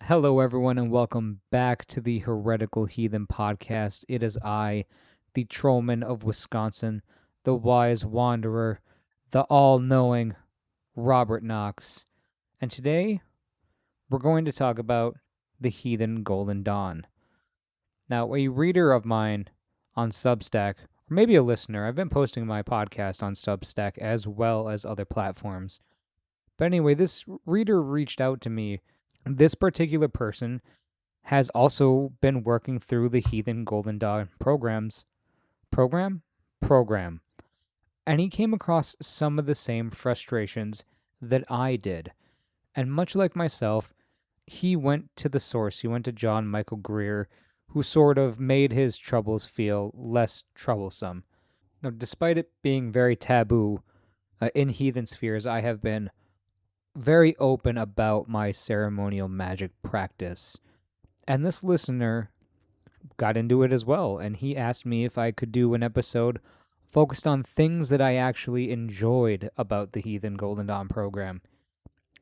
Hello, everyone, and welcome back to the Heretical Heathen Podcast. It is I, the Trollman of Wisconsin, the wise wanderer, the all knowing Robert Knox. And today, we're going to talk about the Heathen Golden Dawn. Now, a reader of mine on Substack, or maybe a listener, I've been posting my podcast on Substack as well as other platforms. But anyway, this reader reached out to me. This particular person has also been working through the Heathen Golden Dawn program, and he came across some of the same frustrations that I did. And much like myself, he went to the source. He went to John Michael Greer, who sort of made his troubles feel less troublesome. Now, despite it being very taboo in heathen spheres, I have been very open about my ceremonial magic practice. And this listener got into it as well, and he asked me if I could do an episode focused on things that I actually enjoyed about the Heathen Golden Dawn program.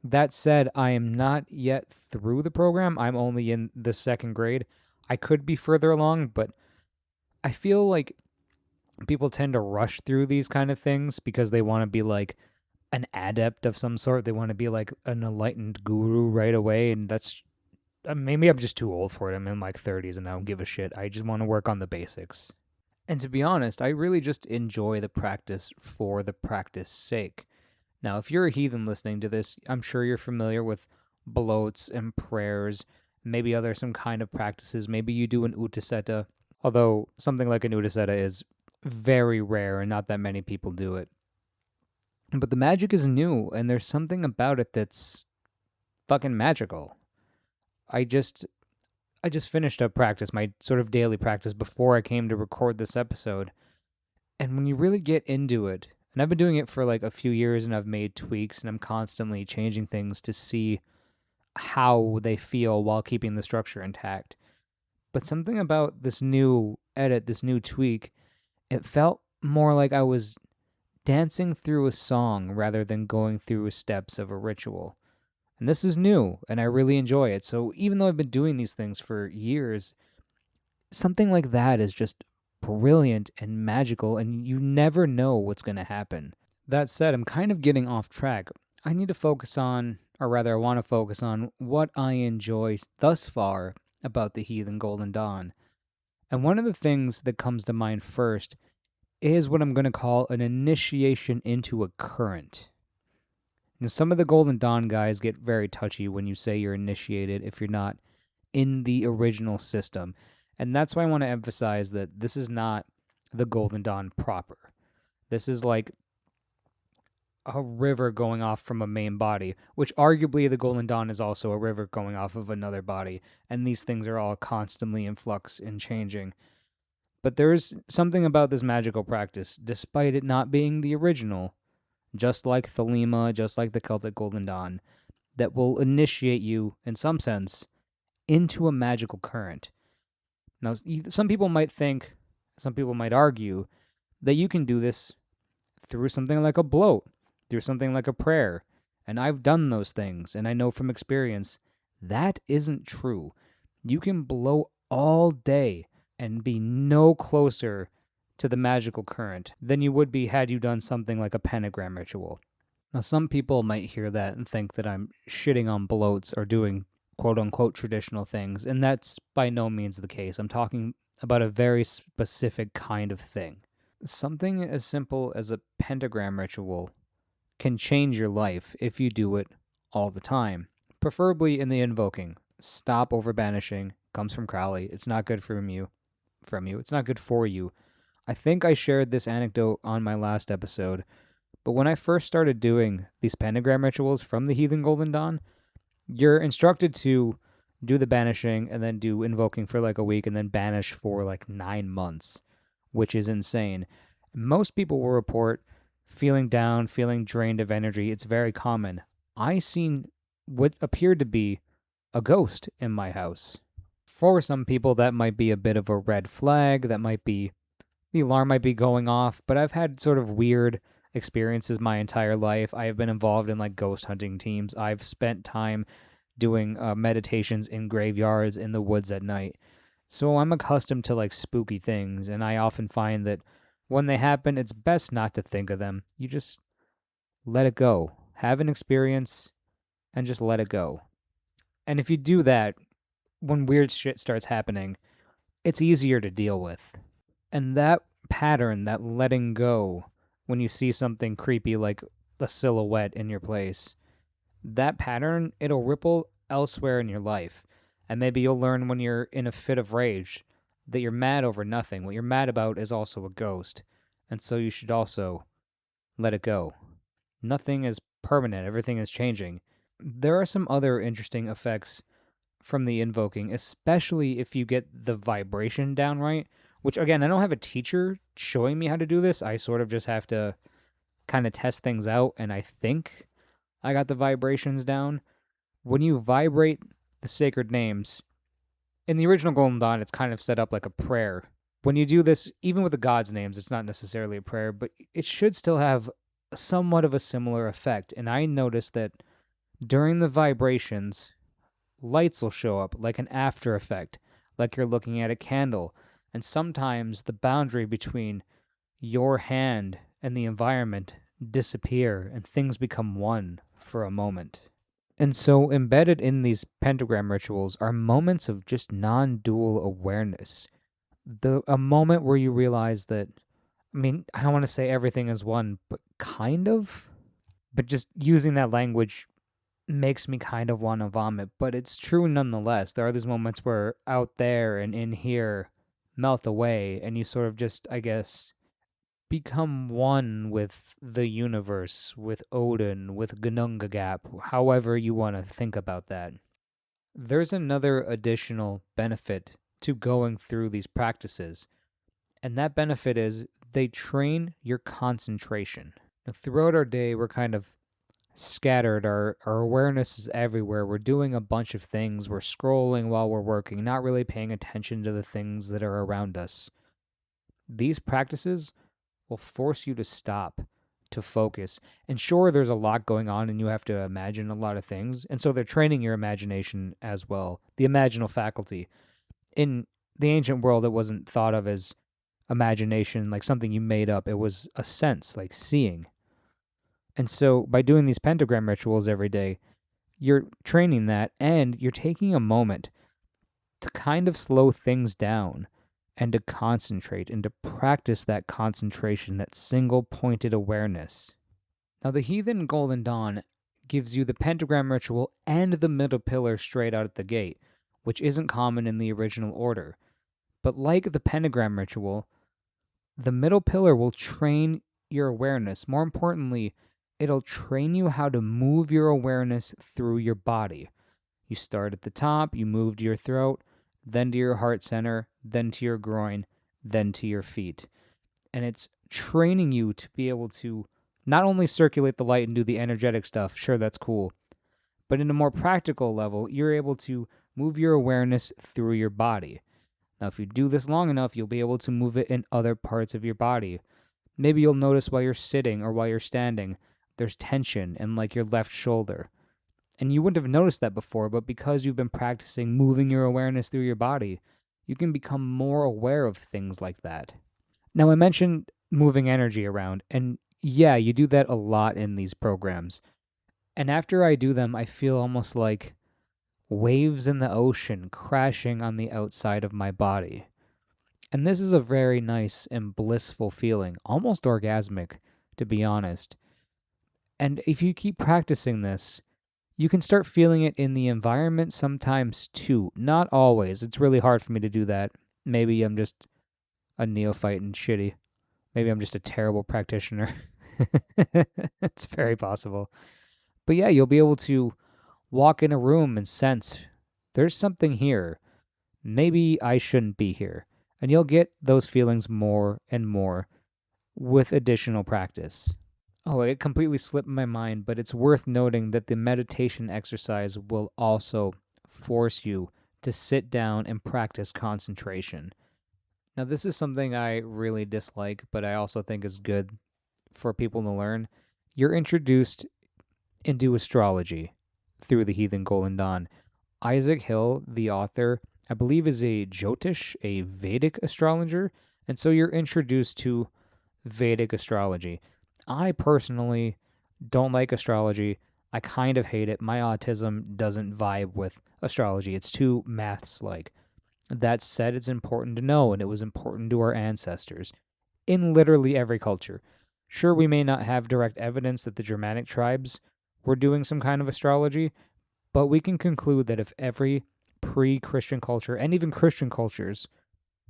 That said, I am not yet through the program. I'm only in the second grade. I could be further along, but I feel like people tend to rush through these kind of things because they want to be like an adept of some sort. They want to be like an enlightened guru right away, and that's maybe I'm just too old for it. I'm in like 30s and I don't give a shit. I just want to work on the basics. And to be honest, I really just enjoy the practice for the practice sake. Now, if you're a heathen listening to this, I'm sure you're familiar with bloats and prayers, maybe other some kind of practices. Maybe you do an utaseta, although something like an utaseta is very rare and not that many people do it. But the magic is new, and there's something about it that's fucking magical. I just finished up practice, my sort of daily practice before I came to record this episode. And when you really get into it, and I've been doing it for like a few years and I've made tweaks and I'm constantly changing things to see how they feel while keeping the structure intact. But something about this new edit, this new tweak, it felt more like I was dancing through a song rather than going through steps of a ritual. And this is new, and I really enjoy it. So even though I've been doing these things for years, something like that is just brilliant and magical, and you never know what's going to happen. That said, I'm kind of getting off track. I need to focus on, or rather, I want to focus on what I enjoy thus far about the Heathen Golden Dawn. And one of the things that comes to mind first is what I'm going to call an initiation into a current. Now, some of the Golden Dawn guys get very touchy when you say you're initiated if you're not in the original system. And that's why I want to emphasize that this is not the Golden Dawn proper. This is like a river going off from a main body, which arguably the Golden Dawn is also a river going off of another body. And these things are all constantly in flux and changing. But there's something about this magical practice, despite it not being the original, just like Thelema, just like the Celtic Golden Dawn, that will initiate you, in some sense, into a magical current. Now, some people might think, some people might argue, that you can do this through something like a bloat, through something like a prayer. And I've done those things, and I know from experience, that isn't true. You can bloat all day and be no closer to the magical current than you would be had you done something like a pentagram ritual. Now, some people might hear that and think that I'm shitting on bloats or doing quote-unquote traditional things, and that's by no means the case. I'm talking about a very specific kind of thing. Something as simple as a pentagram ritual can change your life if you do it all the time, preferably in the invoking. Stop over banishing. Comes from Crowley. It's not good from you. It's not good for you. I think I shared this anecdote on my last episode, but when I first started doing these pentagram rituals from the Heathen Golden Dawn, you're instructed to do the banishing and then do invoking for like a week and then banish for like 9 months, which is insane. Most people will report feeling down, feeling drained of energy. It's very common. I seen what appeared to be a ghost in my house. For some people, that might be a bit of a red flag. The alarm might be going off, but I've had sort of weird experiences my entire life. I have been involved in like ghost hunting teams. I've spent time doing meditations in graveyards in the woods at night. So I'm accustomed to like spooky things, and I often find that when they happen, it's best not to think of them. You just let it go. Have an experience and just let it go. And if you do that, when weird shit starts happening, it's easier to deal with. And that pattern, that letting go, when you see something creepy like a silhouette in your place, that pattern, it'll ripple elsewhere in your life. And maybe you'll learn when you're in a fit of rage that you're mad over nothing. What you're mad about is also a ghost. And so you should also let it go. Nothing is permanent, everything is changing. There are some other interesting effects from the invoking, especially if you get the vibration down right, which again, I don't have a teacher showing me how to do this. I sort of just have to kind of test things out, and I think I got the vibrations down. When you vibrate the sacred names, in the original Golden Dawn, it's kind of set up like a prayer. When you do this, even with the gods' names, it's not necessarily a prayer, but it should still have somewhat of a similar effect. And I noticed that during the vibrations, lights will show up like an after effect, like you're looking at a candle. And sometimes the boundary between your hand and the environment disappear and things become one for a moment. And so embedded in these pentagram rituals are moments of just non-dual awareness. A moment where you realize that, I mean, I don't want to say everything is one, but kind of. But just using that language makes me kind of want to vomit, but it's true nonetheless. There are these moments where out there and in here melt away, and you sort of just, I guess, become one with the universe, with Odin, with Gnungagap, however you want to think about that. There's another additional benefit to going through these practices, and that benefit is they train your concentration. Now, throughout our day, we're kind of scattered. Our awareness is everywhere. We're doing a bunch of things. We're scrolling while we're working, not really paying attention to the things that are around us. These practices will force you to stop, to focus. And sure, there's a lot going on and you have to imagine a lot of things. And so they're training your imagination as well, the imaginal faculty. In the ancient world, it wasn't thought of as imagination, like something you made up. It was a sense, like seeing. And so by doing these pentagram rituals every day, you're training that, and you're taking a moment to kind of slow things down and to concentrate and to practice that concentration, that single pointed awareness. Now, the Heathen Golden Dawn gives you the pentagram ritual and the middle pillar straight out at the gate, which isn't common in the original order. But like the pentagram ritual, the middle pillar will train your awareness. More importantly, it'll train you how to move your awareness through your body. You start at the top, you move to your throat, then to your heart center, then to your groin, then to your feet. And it's training you to be able to not only circulate the light and do the energetic stuff, sure, that's cool, but in a more practical level, you're able to move your awareness through your body. Now, if you do this long enough, you'll be able to move it in other parts of your body. Maybe you'll notice while you're sitting or while you're standing, there's tension in like your left shoulder. And you wouldn't have noticed that before, but because you've been practicing moving your awareness through your body, you can become more aware of things like that. Now, I mentioned moving energy around, and yeah, you do that a lot in these programs. And after I do them, I feel almost like waves in the ocean crashing on the outside of my body. And this is a very nice and blissful feeling, almost orgasmic, to be honest. And if you keep practicing this, you can start feeling it in the environment sometimes too. Not always. It's really hard for me to do that. Maybe I'm just a neophyte and shitty. Maybe I'm just a terrible practitioner. It's very possible. But yeah, you'll be able to walk in a room and sense there's something here. Maybe I shouldn't be here. And you'll get those feelings more and more with additional practice. Oh, it completely slipped my mind, but it's worth noting that the meditation exercise will also force you to sit down and practice concentration. Now, this is something I really dislike, but I also think is good for people to learn. You're introduced into astrology through the Heathen Golden Dawn. Isaac Hill, the author, I believe is a Jyotish, a Vedic astrologer, and so you're introduced to Vedic astrology. I personally don't like astrology. I kind of hate it. My autism doesn't vibe with astrology. It's too maths like. That said, it's important to know, and it was important to our ancestors in literally every culture. Sure, we may not have direct evidence that the Germanic tribes were doing some kind of astrology, but we can conclude that if every pre Christian culture and even Christian cultures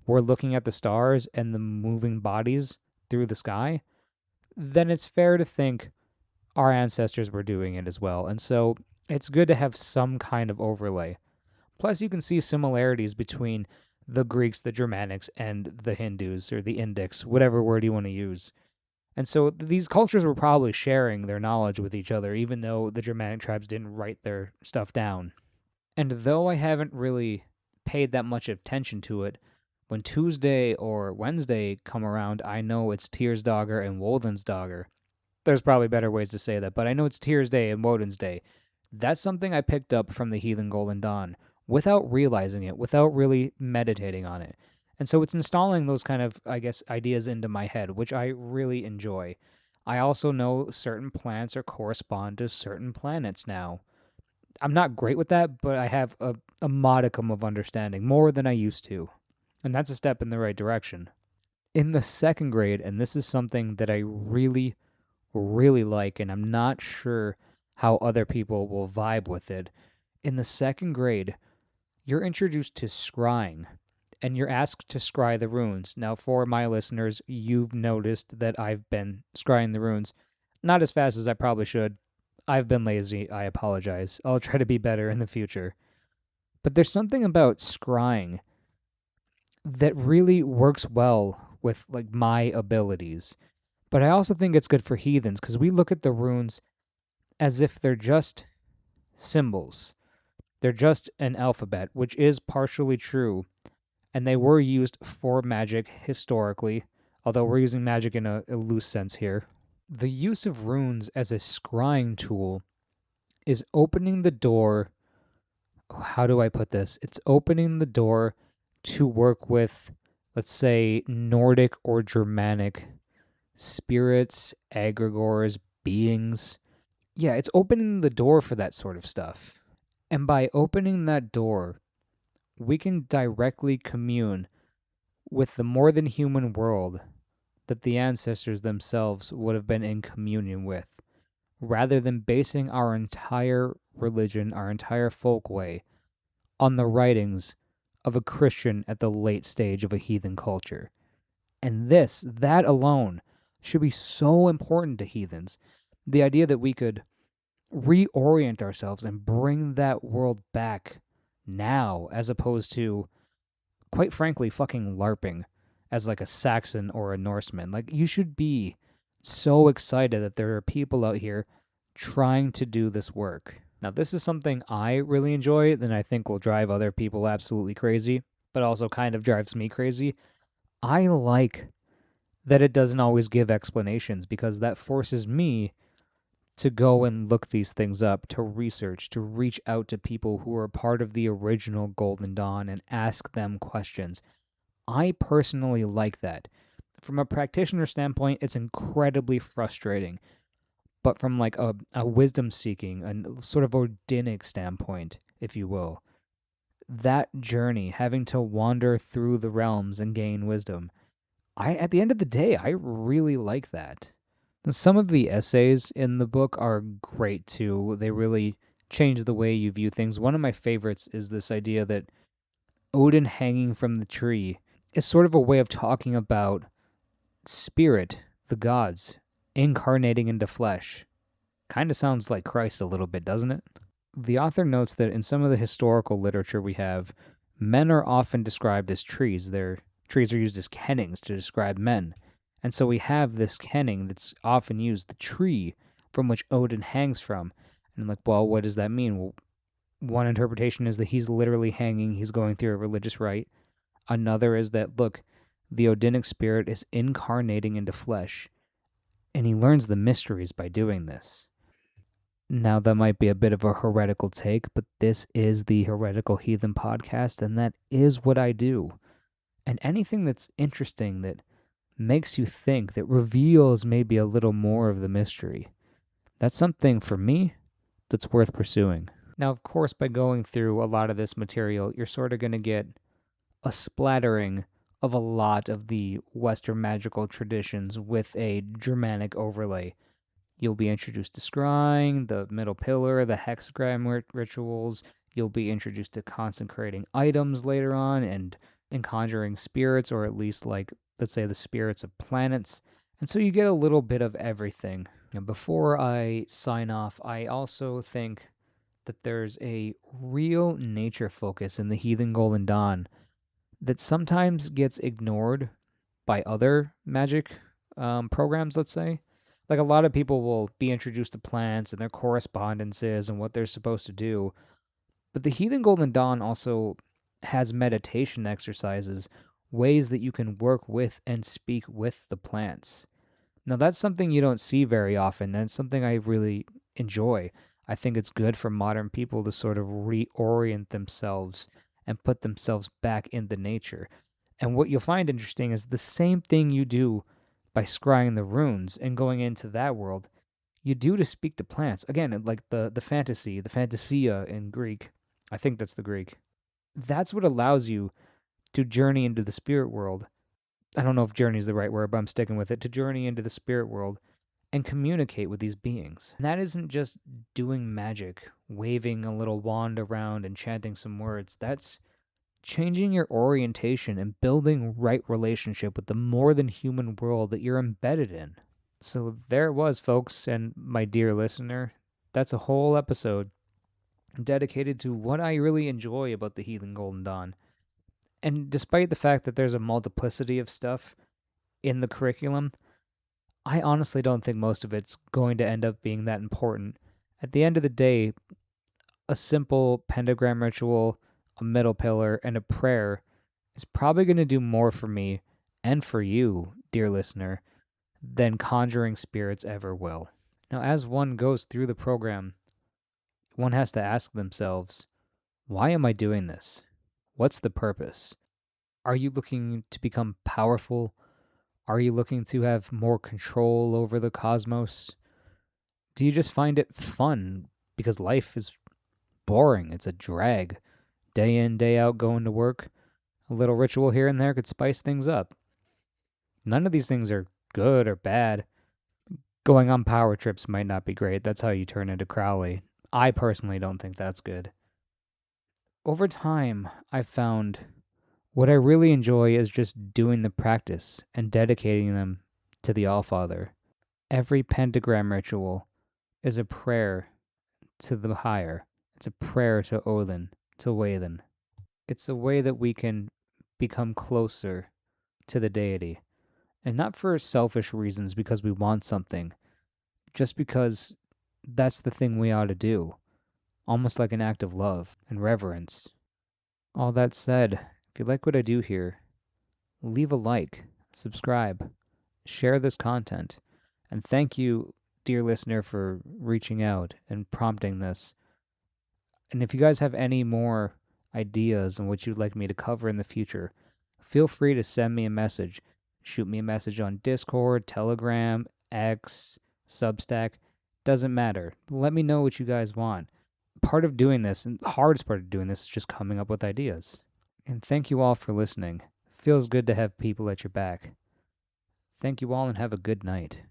were looking at the stars and the moving bodies through the sky, then it's fair to think our ancestors were doing it as well. And so it's good to have some kind of overlay. Plus, you can see similarities between the Greeks, the Germanics, and the Hindus or the Indics, whatever word you want to use. And so these cultures were probably sharing their knowledge with each other, even though the Germanic tribes didn't write their stuff down. And though I haven't really paid that much attention to it, when Tuesday or Wednesday come around, I know it's Tiersdager and Woden's There's probably better ways to say that, but I know it's Tears Day and Woden's Day. That's something I picked up from the Heathen Golden Dawn without realizing it, without really meditating on it. And so it's installing those kind of, I guess, ideas into my head, which I really enjoy. I also know certain plants are correspond to certain planets now. I'm not great with that, but I have a modicum of understanding, more than I used to. And that's a step in the right direction. In the second grade, and this is something that I really, really like, and I'm not sure how other people will vibe with it. In the second grade, you're introduced to scrying, and you're asked to scry the runes. Now, for my listeners, you've noticed that I've been scrying the runes. Not as fast as I probably should. I've been lazy. I apologize. I'll try to be better in the future. But there's something about scrying that really works well with like my abilities. But I also think it's good for heathens because we look at the runes as if they're just symbols. They're just an alphabet, which is partially true, and they were used for magic historically, although we're using magic in a loose sense here. The use of runes as a scrying tool is opening the door. How do I put this? It's opening the door to work with, let's say, Nordic or Germanic spirits, egregores, beings. Yeah, it's opening the door for that sort of stuff. And by opening that door, we can directly commune with the more than human world that the ancestors themselves would have been in communion with, rather than basing our entire religion, our entire folkway, on the writings of a Christian at the late stage of a heathen culture. And that alone, should be so important to heathens. The idea that we could reorient ourselves and bring that world back now, as opposed to, quite frankly, fucking LARPing as like a Saxon or a Norseman. Like, you should be so excited that there are people out here trying to do this work. Now, this is something I really enjoy, and I think will drive other people absolutely crazy, but also kind of drives me crazy. I like that it doesn't always give explanations, because that forces me to go and look these things up, to research, to reach out to people who are part of the original Golden Dawn and ask them questions. I personally like that. From a practitioner standpoint, it's incredibly frustrating. But from like a wisdom seeking, a sort of Odinic standpoint, if you will, that journey, having to wander through the realms and gain wisdom, at the end of the day, I really like that. Some of the essays in the book are great too. They really change the way you view things. One of my favorites is this idea that Odin hanging from the tree is sort of a way of talking about spirit, the gods, incarnating into flesh. Kind of sounds like Christ a little bit, doesn't it? The author notes that in some of the historical literature we have, men are often described as trees. Trees are used as kennings to describe men. And so we have this kenning that's often used, the tree from which Odin hangs from. And I'm like, well, what does that mean? Well, one interpretation is that he's literally hanging, he's going through a religious rite. Another is that, look, the Odinic spirit is incarnating into flesh, and he learns the mysteries by doing this. Now, that might be a bit of a heretical take, but this is the Heretical Heathen podcast, and that is what I do. And anything that's interesting, that makes you think, that reveals maybe a little more of the mystery, that's something for me that's worth pursuing. Now, of course, by going through a lot of this material, you're sort of going to get a splattering of a lot of the Western magical traditions with a Germanic overlay. You'll be introduced to scrying, the middle pillar, the hexagram rituals. You'll be introduced to consecrating items later on and conjuring spirits, or at least, like, let's say, the spirits of planets. And so you get a little bit of everything. And before I sign off, I also think that there's a real nature focus in the Heathen Golden Dawn that sometimes gets ignored by other magic programs, let's say. Like, a lot of people will be introduced to plants and their correspondences and what they're supposed to do. But the Heathen Golden Dawn also has meditation exercises, ways that you can work with and speak with the plants. Now, that's something you don't see very often. That's something I really enjoy. I think it's good for modern people to sort of reorient themselves and put themselves back into nature. And what you'll find interesting is the same thing you do by scrying the runes and going into that world, you do to speak to plants. Again, like the fantasy, the fantasia in Greek. I think that's the Greek. That's what allows you to journey into the spirit world. I don't know if journey is the right word, but I'm sticking with it. To journey into the spirit world and communicate with these beings. And that isn't just doing magic, waving a little wand around and chanting some words. That's changing your orientation and building right relationship with the more than human world that you're embedded in. So there it was, folks, and my dear listener. That's a whole episode dedicated to what I really enjoy about the Heathen Golden Dawn. And despite the fact that there's a multiplicity of stuff in the curriculum, I honestly don't think most of it's going to end up being that important. At the end of the day, a simple pentagram ritual, a middle pillar, and a prayer is probably going to do more for me and for you, dear listener, than conjuring spirits ever will. Now, as one goes through the program, one has to ask themselves, why am I doing this? What's the purpose? Are you looking to become powerful? Are you looking to have more control over the cosmos? Do you just find it fun because life is boring? It's a drag. Day in, day out, going to work. A little ritual here and there could spice things up. None of these things are good or bad. Going on power trips might not be great. That's how you turn into Crowley. I personally don't think that's good. Over time, I've found what I really enjoy is just doing the practice and dedicating them to the Allfather. Every pentagram ritual is a prayer to the higher. It's a prayer to Odin, to Wathan. It's a way that we can become closer to the deity. And not for selfish reasons because we want something, just because that's the thing we ought to do. Almost like an act of love and reverence. All that said, if you like what I do here, leave a like, subscribe, share this content, and thank you, dear listener, for reaching out and prompting this. And if you guys have any more ideas on what you'd like me to cover in the future, feel free to send me a message. Shoot me a message on Discord, Telegram, X, Substack. Doesn't matter. Let me know what you guys want. Part of doing this, and the hardest part of doing this, is just coming up with ideas. And thank you all for listening. Feels good to have people at your back. Thank you all and have a good night.